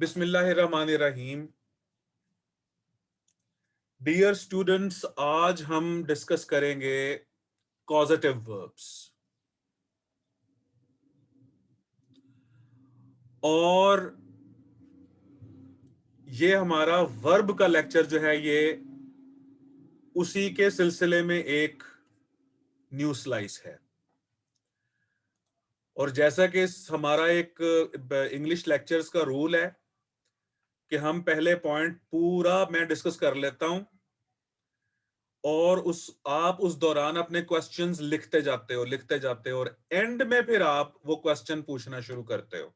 बिस्मिल्लाहिर्रहमानिर्रहीम। Dear students, आज हम डिस्कस करेंगे कॉजेटिव वर्ब्स। और ये हमारा वर्ब का लेक्चर जो है ये उसी के सिलसिले में एक न्यू स्लाइस है। और जैसा कि हमारा एक इंग्लिश लेक्चर्स का रूल है कि हम पहले पॉइंट पूरा मैं डिस्कस कर लेता हूं और आप उस दौरान अपने क्वेश्चंस लिखते जाते हो और एंड में फिर आप वो क्वेश्चन पूछना शुरू करते हो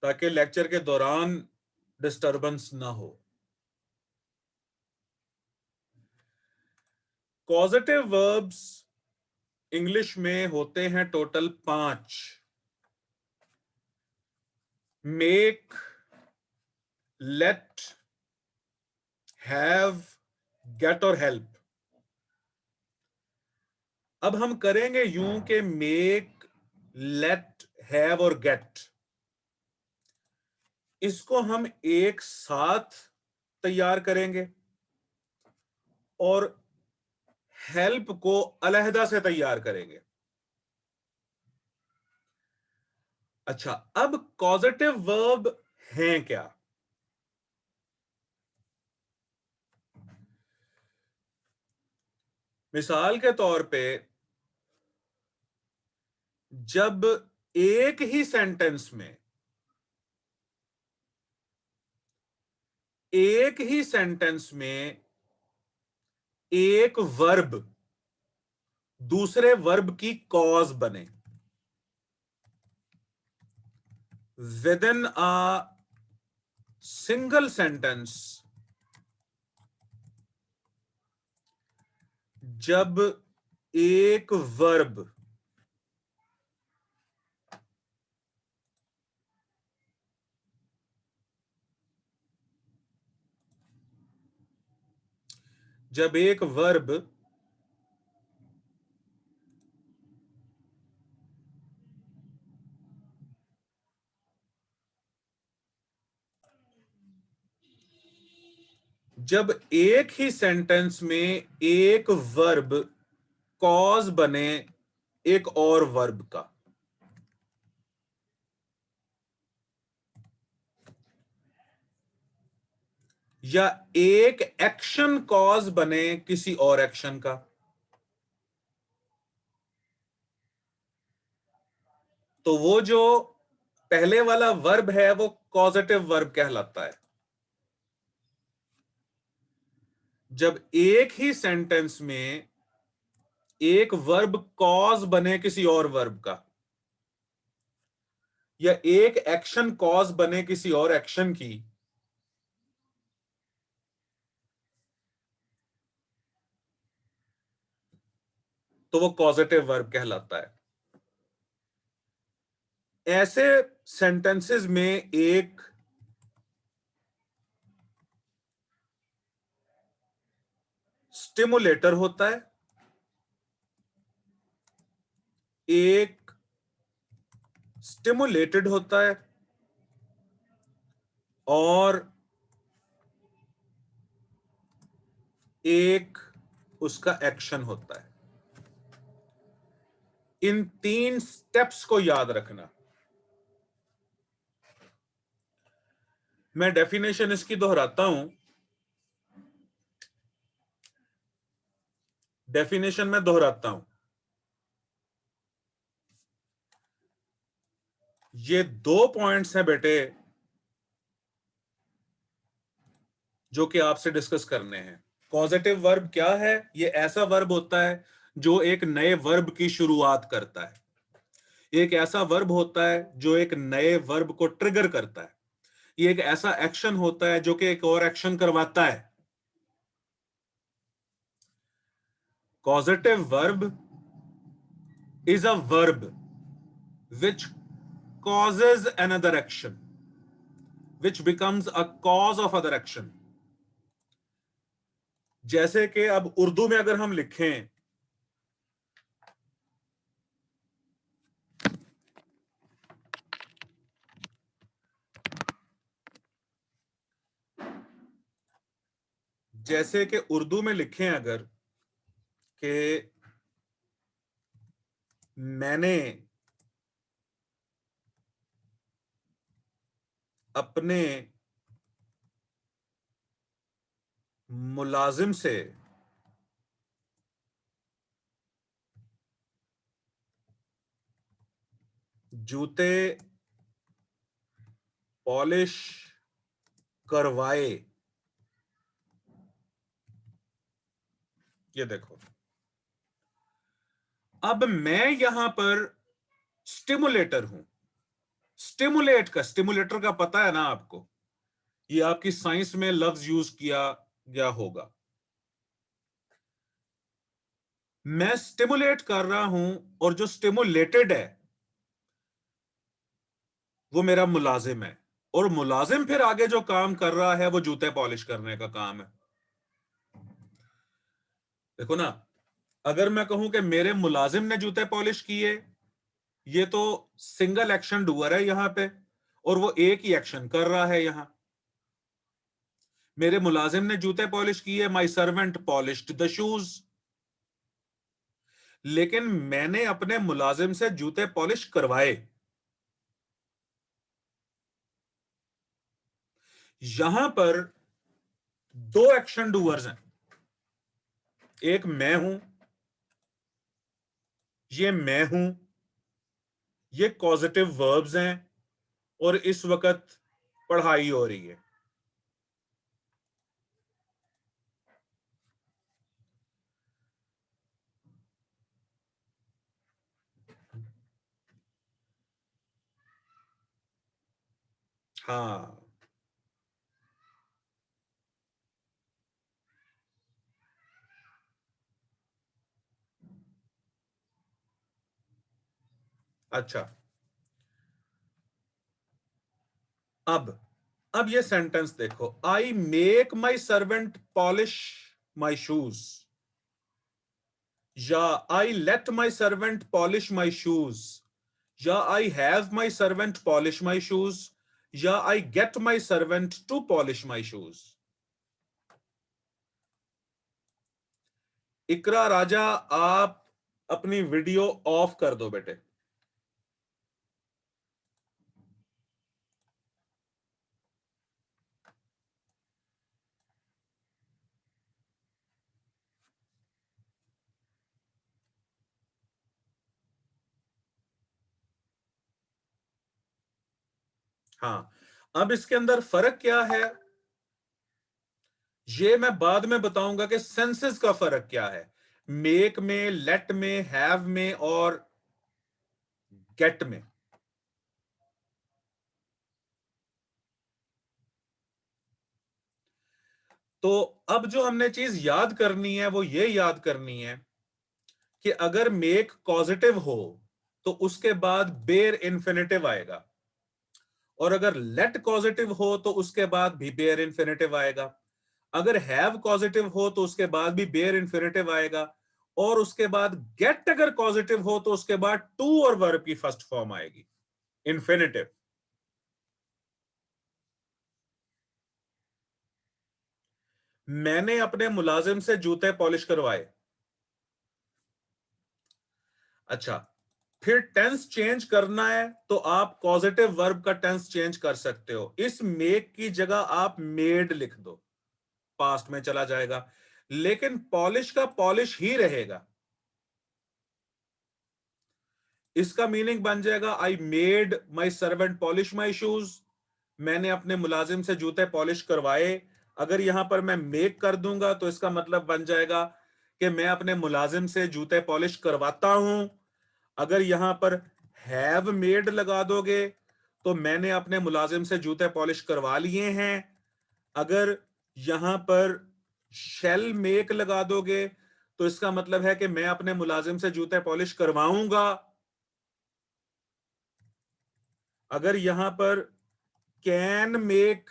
ताकि लेक्चर के दौरान डिस्टरबेंस ना हो। कॉजेटिव वर्ब्स इंग्लिश में होते हैं total 5। Make, let, have, get और हेल्प। अब हम करेंगे यूं कि मेक, लेट, हैव और गेट, इसको हम एक साथ तैयार करेंगे और हेल्प को अलहदा से तैयार करेंगे। अच्छा, अब कॉजेटिव वर्ब हैं क्या? मिसाल के तौर पे जब एक ही सेंटेंस में एक वर्ब दूसरे वर्ब की कॉज बने with in a single sentence, जब एक वर्ब जब एक वर्ब जब एक ही सेंटेंस में एक वर्ब कॉज बने एक और वर्ब का, या एक एक्शन कॉज बने किसी और एक्शन का, तो वो जो पहले वाला वर्ब है वो कॉजेटिव वर्ब कहलाता है। जब एक ही सेंटेंस में एक वर्ब कॉज बने किसी और वर्ब का, या एक एक्शन कॉज बने किसी और एक्शन की, तो वो कॉजेटिव वर्ब कहलाता है। ऐसे सेंटेंसेस में एक स्टिमुलेटर होता है, एक स्टिमुलेटेड होता है और एक उसका एक्शन होता है। इन 3 स्टेप्स को याद रखना। मैं डेफिनेशन इसकी दोहराता हूं। डेफिनेशन में दोहराता हूं। ये 2 पॉइंट्स हैं बेटे जो कि आपसे डिस्कस करने हैं। पॉजिटिव वर्ब क्या है? ये ऐसा वर्ब होता है जो एक नए वर्ब की शुरुआत करता है। एक ऐसा वर्ब होता है जो एक नए वर्ब को ट्रिगर करता है। ये एक ऐसा एक्शन होता है जो कि एक और एक्शन करवाता है। Causative verb is a verb which causes another action, which becomes a cause of other action. जैसे कि अब उर्दू में अगर हम लिखें, जैसे कि उर्दू में लिखें अगर कि मैंने अपने मुलाजिम से जूते पॉलिश करवाए। ये देखो, अब मैं यहां पर स्टिमुलेटर हूं। स्टिमुलेटर का पता है ना आपको, ये आपकी साइंस में लफ्ज यूज किया गया होगा। मैं स्टिमुलेट कर रहा हूं और जो स्टिमुलेटेड है वो मेरा मुलाजिम है, और मुलाजिम फिर आगे जो काम कर रहा है वो जूते पॉलिश करने का काम है। देखो ना, अगर मैं कहूं कि मेरे मुलाजिम ने जूते पॉलिश किए, ये तो सिंगल एक्शन डूअर है यहां पे, और वो एक ही एक्शन कर रहा है यहां। मेरे मुलाजिम ने जूते पॉलिश किए, my servant polished the shoes. लेकिन मैंने अपने मुलाजिम से जूते पॉलिश करवाए। यहां पर दो एक्शन डूअर्स हैं, एक मैं हूं, ये मैं हूं, ये कॉजेटिव वर्ब्स हैं, और इस वक्त पढ़ाई हो रही है। हाँ, अच्छा। अब ये सेंटेंस देखो, I make my servant polish my shoes, या I let my servant polish my shoes, या I have my servant polish my shoes, या I get my servant to polish my shoes. Iqra Raja, आप अपनी वीडियो ऑफ कर दो बेटे। हाँ, अब इसके अंदर फर्क क्या है, ये मैं बाद में बताऊंगा कि सेंसेस का फर्क क्या है, मेक में, लेट में, हैव में और गेट में। तो अब जो हमने चीज याद करनी है वो ये याद करनी है कि अगर मेक पॉजिटिव हो तो उसके बाद बेयर इन्फिनिटिव आएगा, और अगर लेट पॉजिटिव हो तो उसके बाद भी बेयर इन्फिनिटिव आएगा। अगर हैव पॉजिटिव हो तो उसके बाद भी बेयर इन्फिनिटिव आएगा, और उसके बाद गेट अगर पॉजिटिव हो तो उसके बाद टू और वर्ब की फर्स्ट फॉर्म आएगी, इन्फिनिटिव। मैंने अपने मुलाजिम से जूते पॉलिश करवाए। अच्छा, फिर टेंस चेंज करना है तो आप पॉजिटिव वर्ब का टेंस चेंज कर सकते हो। इस मेक की जगह आप मेड लिख दो, पास्ट में चला जाएगा, लेकिन पॉलिश का पॉलिश ही रहेगा। इसका मीनिंग बन जाएगा आई made my servant polish my shoes. मैंने अपने मुलाजिम से जूते पॉलिश करवाए। अगर यहां पर मैं मेक कर दूंगा तो इसका मतलब बन जाएगा कि मैं अपने मुलाजिम से जूते पॉलिश करवाता हूं। अगर यहां पर हैव मेड लगा दोगे तो मैंने अपने मुलाजिम से जूते पॉलिश करवा लिए हैं। अगर यहां पर शेल मेक लगा दोगे तो इसका मतलब है कि मैं अपने मुलाजिम से जूते पॉलिश करवाऊंगा। अगर यहां पर कैन मेक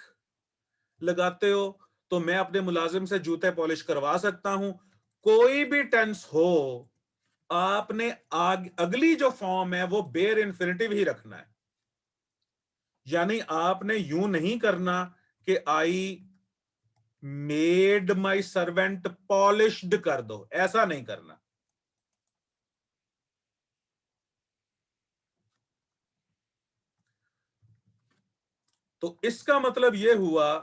लगाते हो तो मैं अपने मुलाजिम से जूते पॉलिश करवा सकता हूं। कोई भी टेंस हो, आपने अगली जो फॉर्म है वो बेयर इन्फिनिटिव ही रखना है। यानी आपने यूं नहीं करना कि आई मेड माई सर्वेंट पॉलिश्ड कर दो, ऐसा नहीं करना। तो इसका मतलब यह हुआ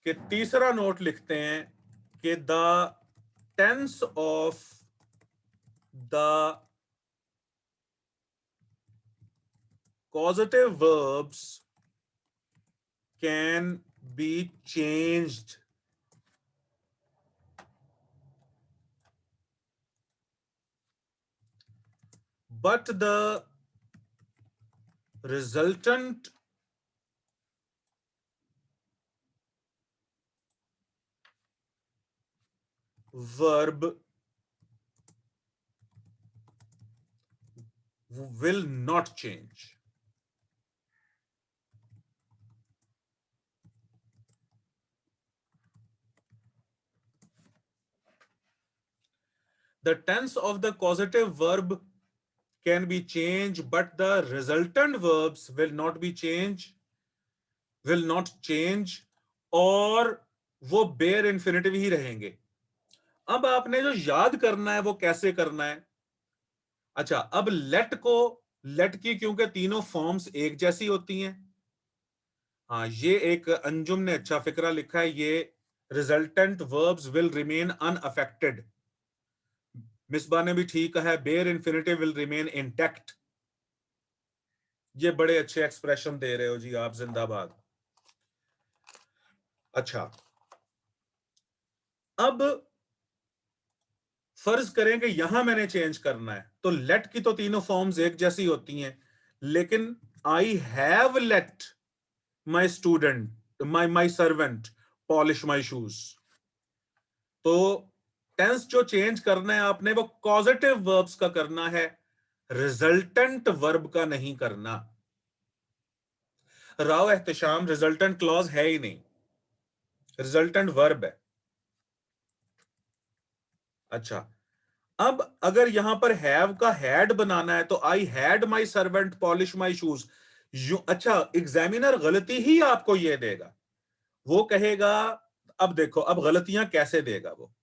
कि तीसरा नोट लिखते हैं कि the tense of the causative verbs can be changed but the resultant verb will not change. The tense of the causative verb can be changed, but the resultant verbs will not change, और वो bear infinitive ही रहेंगे। अब आपने जो याद करना है वो कैसे करना है? अच्छा, अब लेट की क्योंकि तीनों फॉर्म्स एक जैसी होती हैं। हाँ, ये एक अंजुम ने अच्छा फिक्रा लिखा है, ये resultant verbs will remain unaffected. Misbah ने भी ठीक कहा है, bare infinitive will remain intact. ये बड़े अच्छे एक्सप्रेशन दे रहे हो जी आप, जिंदाबाद। अच्छा, अब फर्ज करें कि यहां मैंने चेंज करना है, तो लेट की तो तीनों फॉर्म्स एक जैसी होती हैं, लेकिन I have let my student my servant polish my shoes. तो टेंस जो चेंज करना है आपने वो कॉजेटिव वर्ब्स का करना है, रिजल्टेंट वर्ब का नहीं करना। राव एहतशाम, रिजल्टेंट क्लॉज है ही नहीं, रिजल्टेंट वर्ब है। अच्छा, अब अगर यहां पर हैव का हैड बनाना है, तो I had my servant polish my shoes. अच्छा, एग्जामिनर गलती ही आपको यह देगा, वो कहेगा, अब देखो अब गलतियां कैसे देगा वो।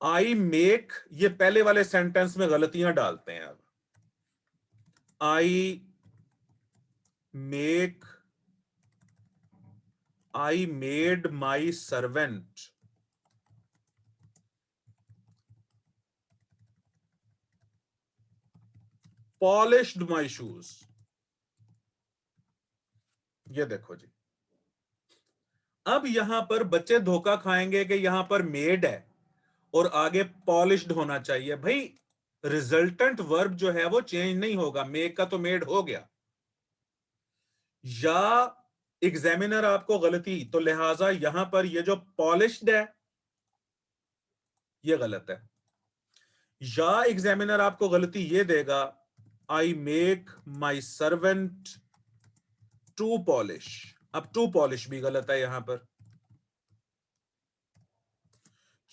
आई मेक, ये पहले वाले सेंटेंस में गलतियां डालते हैं। अब I make, I made my servant polished my shoes. ये देखो जी, अब यहां पर बच्चे धोखा खाएंगे कि यहां पर मेड है और आगे पॉलिश्ड होना चाहिए। भाई, रिजल्टेंट वर्ब जो है वो चेंज नहीं होगा, मेक का तो मेड हो गया। या एग्जामिनर आपको गलती, तो लिहाजा यहां पर ये जो पॉलिश्ड है ये गलत है। या एग्जामिनर आपको गलती ये देगा, I make my servant to polish. अब टू पॉलिश भी गलत है यहां पर,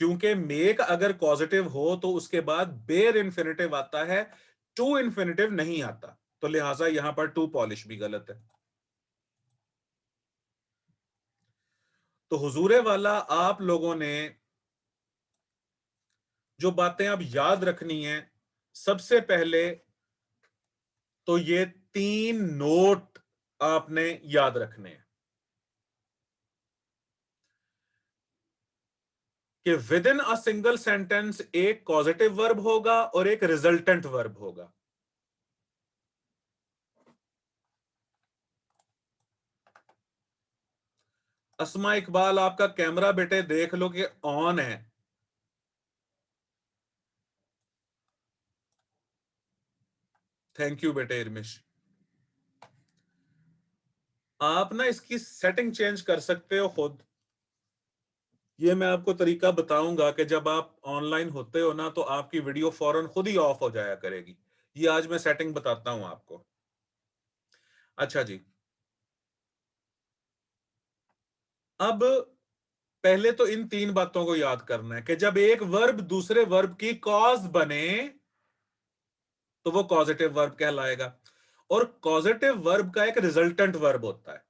क्योंकि मेक अगर पॉजिटिव हो तो उसके बाद बेयर इन्फिनिटिव आता है, टू इन्फिनिटिव नहीं आता, तो लिहाजा यहां पर टू पॉलिश भी गलत है। तो हुजूरे वाला, आप लोगों ने जो बातें अब याद रखनी है, सबसे पहले तो ये 3 नोट आपने याद रखने हैं कि with in a single sentence एक पॉजिटिव वर्ब होगा और एक रिजल्टेंट वर्ब होगा। अस्मा इकबाल, आपका कैमरा बेटे देख लो कि ऑन है। थैंक यू बेटे इरमिश। आप ना इसकी सेटिंग चेंज कर सकते हो खुद। ये मैं आपको तरीका बताऊंगा कि जब आप ऑनलाइन होते हो ना, तो आपकी वीडियो फौरन खुद ही ऑफ हो जाया करेगी। ये आज मैं सेटिंग बताता हूं आपको। अच्छा जी, अब पहले तो इन 3 बातों को याद करना है कि जब एक वर्ब दूसरे वर्ब की कॉज बने तो वो कॉजेटिव वर्ब कहलाएगा। और कॉजेटिव वर्ब का एक रिजल्टेंट वर्ब होता है,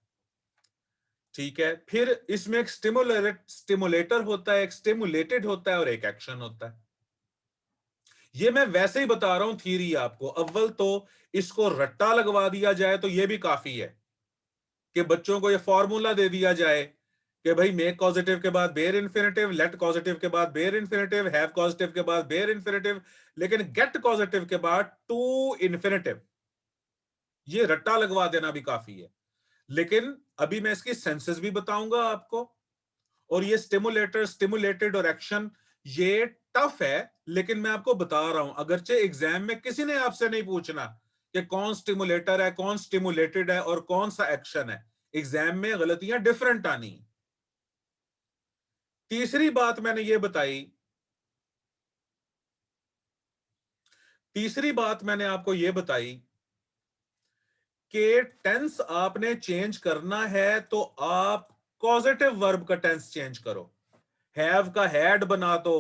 ठीक है। फिर इसमें एक स्टिमुलेटर होता है, एक स्टिमुलेटेड होता है और एक एक्शन होता है। ये मैं वैसे ही बता रहा हूं थ्योरी आपको। अव्वल तो इसको रट्टा लगवा दिया जाए तो ये भी काफी है कि बच्चों को ये फॉर्मूला दे दिया जाए कि भाई मेक कॉजेटिव के बाद बेयर इन्फिनेटिव, लेट कॉजेटिव के बाद बेयर इन्फिनेटिव, हैव कॉजेटिव के बाद बेयर इन्फिनेटिव, लेकिन गेट कॉजेटिव के बाद टू इन्फिनेटिव। ये रट्टा लगवा देना भी काफी है। लेकिन अभी मैं इसकी सेंसेस भी बताऊंगा आपको। और ये स्टिमुलेटर, स्टिमुलेटेड और एक्शन, ये टफ है, लेकिन मैं आपको बता रहा हूं। अगरचे एग्जाम में किसी ने आपसे नहीं पूछना कि कौन स्टिमुलेटर है, कौन स्टिमुलेटेड है और कौन सा एक्शन है, एग्जाम में गलतियां डिफरेंट आनी। तीसरी बात मैंने ये बताई, तीसरी बात मैंने आपको ये बताई कि टेंस आपने चेंज करना है तो आप कॉजेटिव वर्ब का टेंस चेंज करो। हैव का हैड बना दो,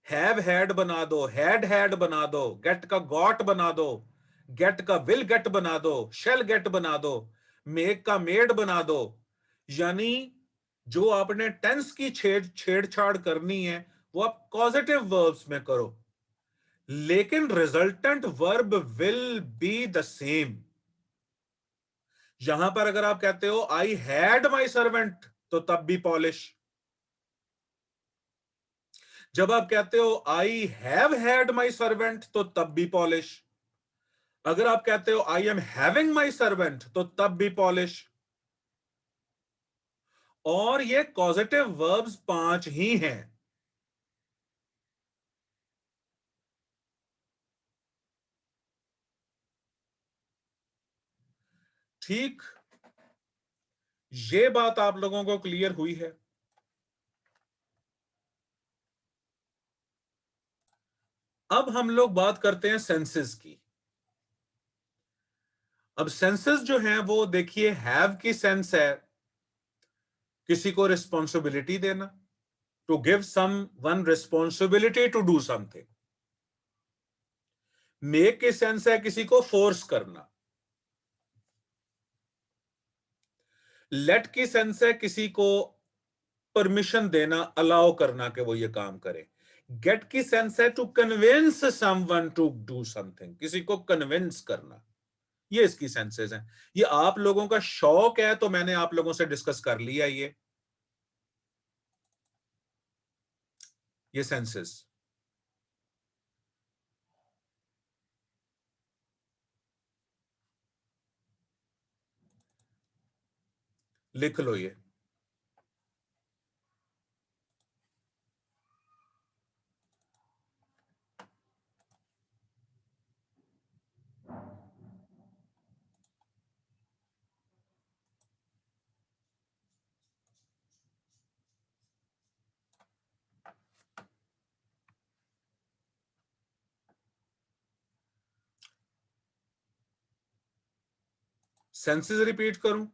हैव हैड बना दो, हैड बना दो, गेट का गॉट बना दो, गेट का विल गेट बना दो, शेल गेट बना दो, मेक का मेड बना दो। यानी जो आपने टेंस की छेड़छाड़ करनी है वो आप कॉजेटिव वर्ब्स में करो, लेकिन resultant verb will be the same. यहां पर अगर आप कहते हो आई हैड माई सर्वेंट तो तब भी पॉलिश। जब आप कहते हो I have had my servant तो तब भी पॉलिश। अगर आप कहते हो I am having my servant तो तब भी पॉलिश। और ये कॉजेटिव वर्ब्स 5 ही हैं। ठीक, ये बात आप लोगों को क्लियर हुई है। अब हम लोग बात करते हैं सेंसेस की। अब सेंसेस जो हैं वो देखिए, हैव की सेंस है किसी को रिस्पॉन्सिबिलिटी देना, to give someone responsibility to do something. Make की सेंस है किसी को फोर्स करना। लेट की सेंस है किसी को परमिशन देना, अलाउ करना कि वो ये काम करे। गेट की सेंस है to convince someone to do something, किसी को कन्विंस करना। ये इसकी सेंसेस हैं। ये आप लोगों का शौक है तो मैंने आप लोगों से डिस्कस कर लिया। ये सेंसेस लिख लो। ये सेंसेस रिपीट करूं?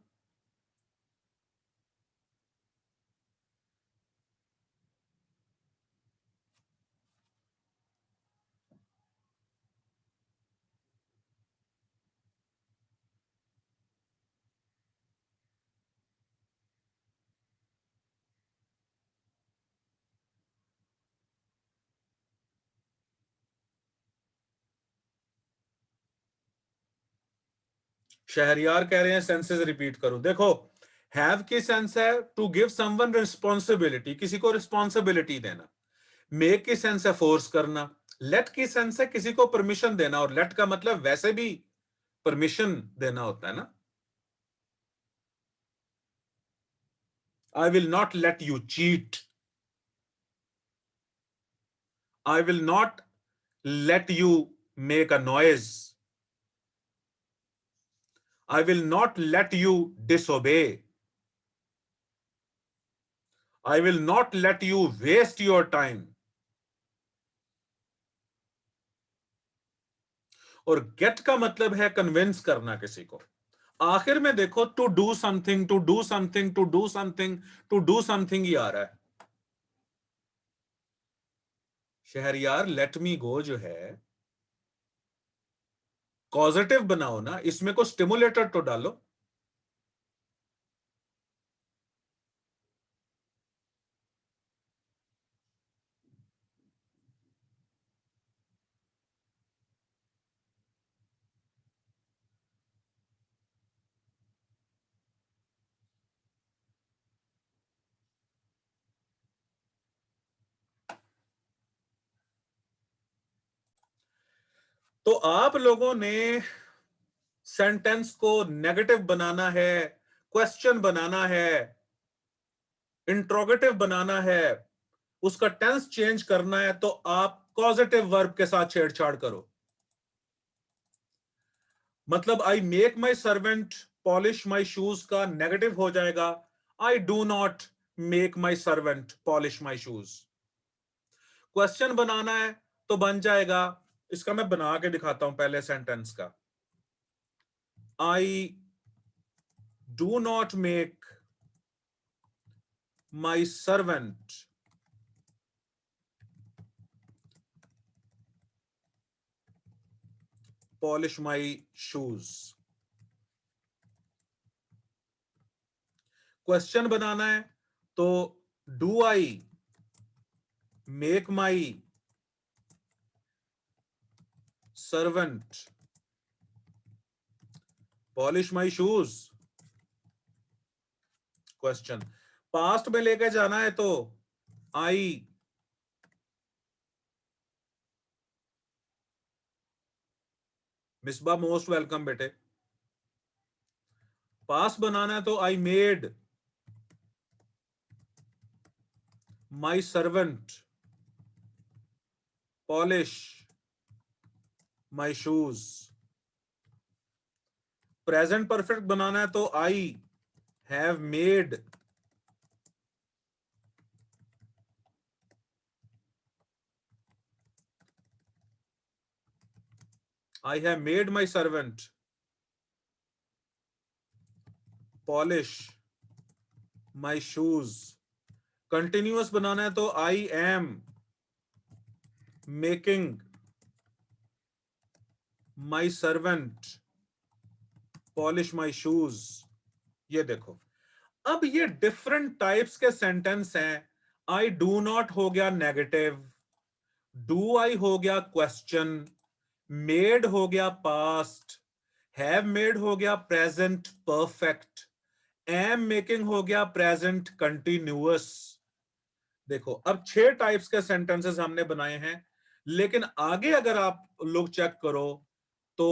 शहरियार कह रहे हैं सेंसेस रिपीट करो। देखो, हैव की सेंस है टू गिव समवन रिस्पॉन्सिबिलिटी, किसी को रिस्पॉन्सिबिलिटी देना। मेक की सेंस है फोर्स करना। लेट की सेंस है किसी को परमिशन देना, और लेट का मतलब वैसे भी परमिशन देना होता है ना। I will not let you cheat, I will not let you make a noise, I will not let you disobey, I will not let you waste your time। और गेट का मतलब है कन्विंस करना किसी को। आखिर में देखो, to do something, to do something, to do something, to do something ही आ रहा है। शहरियार लेट मी गो जो है, कॉजेटिव बनाओ ना, इसमें को स्टिमुलेटर तो डालो। तो आप लोगों ने सेंटेंस को नेगेटिव बनाना है, क्वेश्चन बनाना है, इंट्रोगेटिव बनाना है, उसका टेंस चेंज करना है, तो आप कॉजेटिव वर्ब के साथ छेड़छाड़ करो। मतलब I make my servant polish my shoes का नेगेटिव हो जाएगा I do not make my servant polish my shoes. Question बनाना है तो बन जाएगा, इसका मैं बना के दिखाता हूं पहले सेंटेंस का। I do not make my servant polish my shoes. Question बनाना है तो do I make my servant polish my shoes. Question past में लेके जाना है तो आई मिसबा मोस्ट वेलकम बेटे। पास्ट बनाना है तो I made my servant polish my shoes. Present perfect बनाना है तो I have made my servant polish my shoes. Continuous बनाना है तो I am making my servant polish my shoes. ये देखो, अब ये डिफरेंट टाइप्स के सेंटेंस हैं। आई डू नॉट हो गया नेगेटिव, डू आई हो गया क्वेश्चन, मेड हो गया पास्ट, हैव मेड हो गया प्रेजेंट परफेक्ट, एम मेकिंग हो गया प्रेजेंट कंटिन्यूअस। देखो, अब 6 टाइप्स के सेंटेंसेस हमने बनाए हैं, लेकिन आगे अगर आप लोग चेक करो तो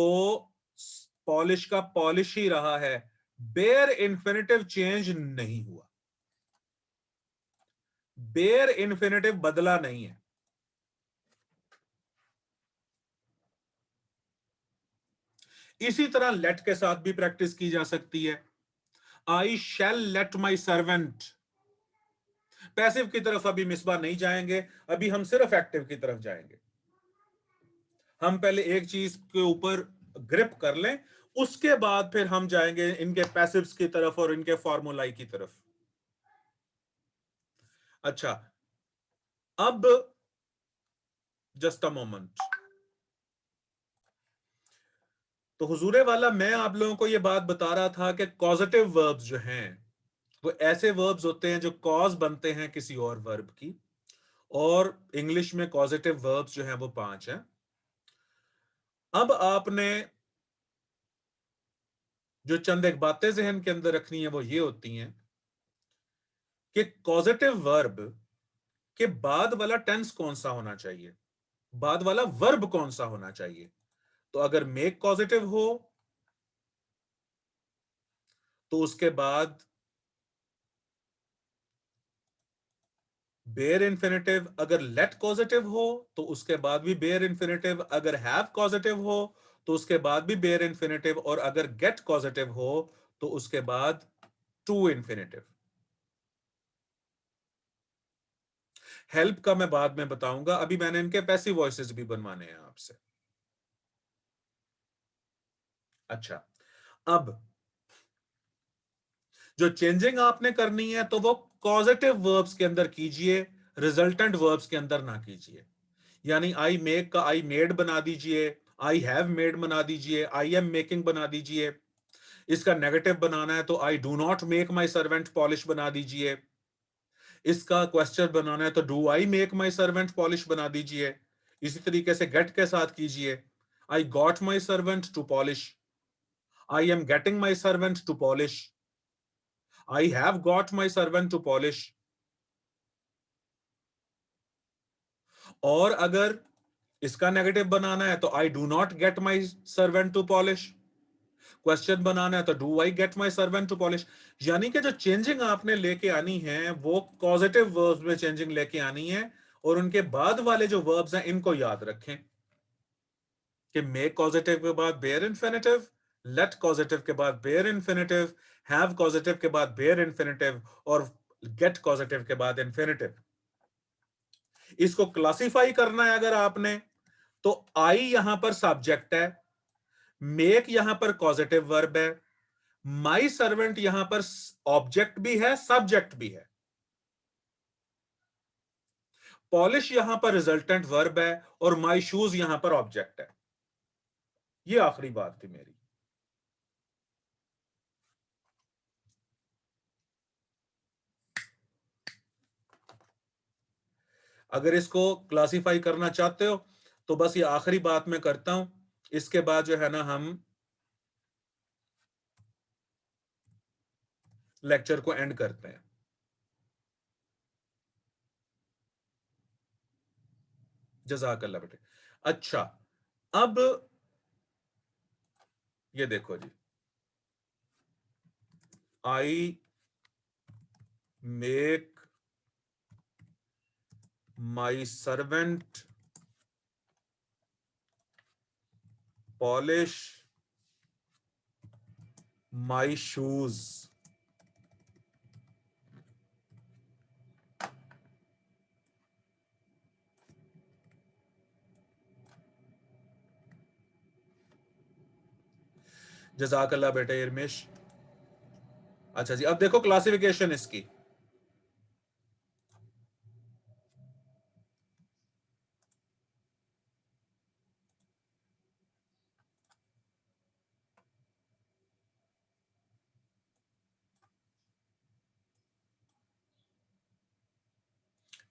पॉलिश का पॉलिश ही रहा है, बेयर इन्फिनिटिव चेंज नहीं हुआ, बेयर इन्फिनिटिव बदला नहीं है। इसी तरह लेट के साथ भी प्रैक्टिस की जा सकती है। आई शैल लेट माई सर्वेंट। पैसिव की तरफ अभी मिसबा नहीं जाएंगे, अभी हम सिर्फ एक्टिव की तरफ जाएंगे। हम पहले एक चीज के ऊपर ग्रिप कर लें, उसके बाद फिर हम जाएंगे इनके पैसिव्स की तरफ और इनके फॉर्मूलाई की तरफ। अच्छा, अब जस्ट अ मोमेंट। तो हुजूरे वाला, मैं आप लोगों को यह बात बता रहा था कि कॉजेटिव वर्ब्स जो हैं वो ऐसे वर्ब्स होते हैं जो कॉज बनते हैं किसी और वर्ब की, और इंग्लिश में कॉजेटिव वर्ब्स जो हैं वो 5 हैं। अब आपने जो चंद एक बातें जहन के अंदर रखनी है वो ये होती हैं कि कॉजेटिव वर्ब के बाद वाला टेंस कौन सा होना चाहिए, बाद वाला वर्ब कौन सा होना चाहिए। तो अगर मेक पॉजिटिव हो तो उसके बाद बेयर इन्फिनिटिव, अगर लेट कॉजेटिव हो तो उसके बाद भी बेयर इन्फिनिटिव, अगर हैव कॉजेटिव हो तो उसके बाद भी बेयर इन्फिनिटिव, और अगर गेट कॉजेटिव हो तो उसके बाद टू इन्फिनिटिव। हेल्प का मैं बाद में बताऊंगा, अभी मैंने इनके पैसिव वॉइसेस भी बनवाने हैं आपसे। अच्छा, अब जो चेंजिंग आपने करनी है तो वो कॉजेटिव वर्ब्स के अंदर कीजिए, रिजल्टेंट वर्ब्स के अंदर ना कीजिए। यानी आई मेक का आई मेड बना दीजिए, आई हैव मेड बना दीजिए, आई एम मेकिंग बना दीजिए। इसका नेगेटिव बनाना है तो I do not make my servant polish बना दीजिए। इसका क्वेश्चन बनाना है तो do I make my servant polish बना दीजिए। इसी तरीके से गेट के साथ कीजिए, I got my servant to polish, I am getting my servant to polish, I have got my servant to polish. और अगर इसका नेगेटिव बनाना है तो I do not get my servant to polish. Question बनाना है तो do I get my servant to polish. यानी कि जो चेंजिंग आपने लेके आनी है वो पॉजिटिव वर्ब्स में चेंजिंग लेके आनी है। और उनके बाद वाले जो वर्ब्स हैं इनको याद रखें कि मेक कॉजेटिव के बाद बेयर इन्फिनेटिव, लेट कॉजेटिव के बाद बेयर इन्फिनेटिव, हैव कॉजेटिव के बाद बेयर इन्फिनेटिव, और गेट कॉजेटिव के बाद इन्फिनेटिव। इसको क्लासिफाई करना है अगर आपने, तो आई यहां पर सब्जेक्ट है, मेक यहां पर कॉजेटिव वर्ब है, माई सर्वेंट यहां पर ऑब्जेक्ट भी है, सब्जेक्ट भी है, पॉलिश यहां पर रिजल्टेंट वर्ब है, और माई शूज यहां पर ऑब्जेक्ट है। ये आखिरी बात थी मेरी। अगर इसको क्लासिफाई करना चाहते हो तो बस ये आखिरी बात मैं करता हूं, इसके बाद जो है ना हम लेक्चर को एंड करते हैं। जज़ाकल्लाह बेटे। अच्छा, अब ये देखो जी, I make my servant polish my shoes. जज़ाकल्लाह बेटे इरमिश। अच्छा जी, अब देखो क्लासिफिकेशन इसकी।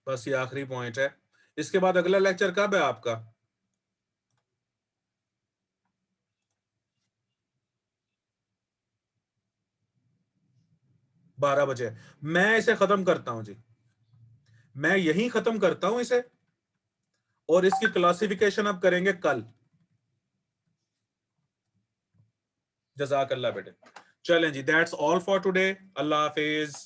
बस ये आखिरी पॉइंट है। इसके बाद अगला लेक्चर कब है आपका? 12 बजे। मैं इसे खत्म करता हूं जी, मैं यहीं खत्म करता हूं इसे, और इसकी क्लासिफिकेशन अब करेंगे कल। जज़ाकल्लाह बेटे। चलें जी, that's all for today. Allah Hafiz.